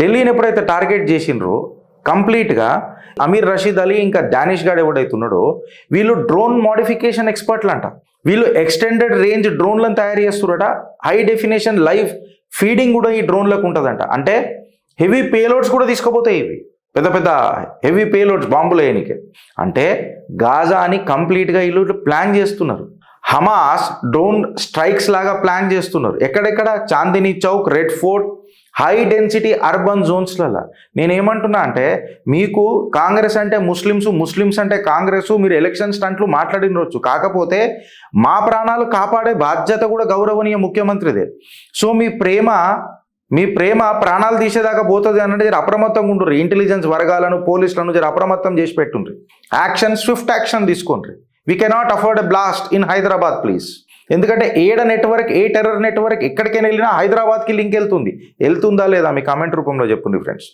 ఢిల్లీని ఎప్పుడైతే టార్గెట్ చేసిండ్రో కంప్లీట్గా అమీర్ రషీద్ అలీ ఇంకా డానిష్ గాడ్ ఎవడైతున్నాడో వీళ్ళు డ్రోన్ మోడిఫికేషన్ ఎక్స్పర్ట్లు అంట. వీళ్ళు ఎక్స్టెండెడ్ రేంజ్ డ్రోన్లను తయారు చేస్తున్నారట. హై డెఫినేషన్ లైవ్ ఫీడింగ్ కూడా ఈ డ్రోన్లకు ఉంటుందంట. అంటే హెవీ పేలోడ్స్ కూడా తీసుకుపోతాయి ఇవి, పెద్ద పెద్ద హెవీ పేలోడ్స్ బాంబులు వేయనికే. అంటే గాజా అని కంప్లీట్గా వీళ్ళు ప్లాన్ చేస్తున్నారు. హమాస్ డ్రోన్ స్ట్రైక్స్ లాగా ప్లాన్ చేస్తున్నారు. ఎక్కడెక్కడ? Chandni Chowk, Red Fort, high density urban జోన్స్లలో. నేనేమంటున్నా అంటే మీకు కాంగ్రెస్ అంటే ముస్లిమ్స్ అంటే కాంగ్రెస్, మీరు ఎలక్షన్ స్టంట్లు మాట్లాడినవచ్చు, కాకపోతే మా ప్రాణాలు కాపాడే బాధ్యత కూడా గౌరవనీయ ముఖ్యమంత్రిదే. సో మీ ప్రేమ ప్రాణాలు తీసేదాకా పోతుంది అన్నట్టు జర అప్రమత్తంగా ఉండ్రి. ఇంటెలిజెన్స్ వర్గాలను, పోలీసులను జర అప్రమత్తం చేసి పెట్టుండ్రి. స్విఫ్ట్ యాక్షన్ తీసుకోండి. We cannot afford a blast in Hyderabad please. ఎందుకంటే ఏ టెర్రర్ నెట్వర్క్ ఎక్కడికైనా వెళ్ళినా హైదరాబాద్కి లింక్ వెళ్తుందా లేదా మీ కామెంట్ రూపంలో చెప్పండి ఫ్రెండ్స్.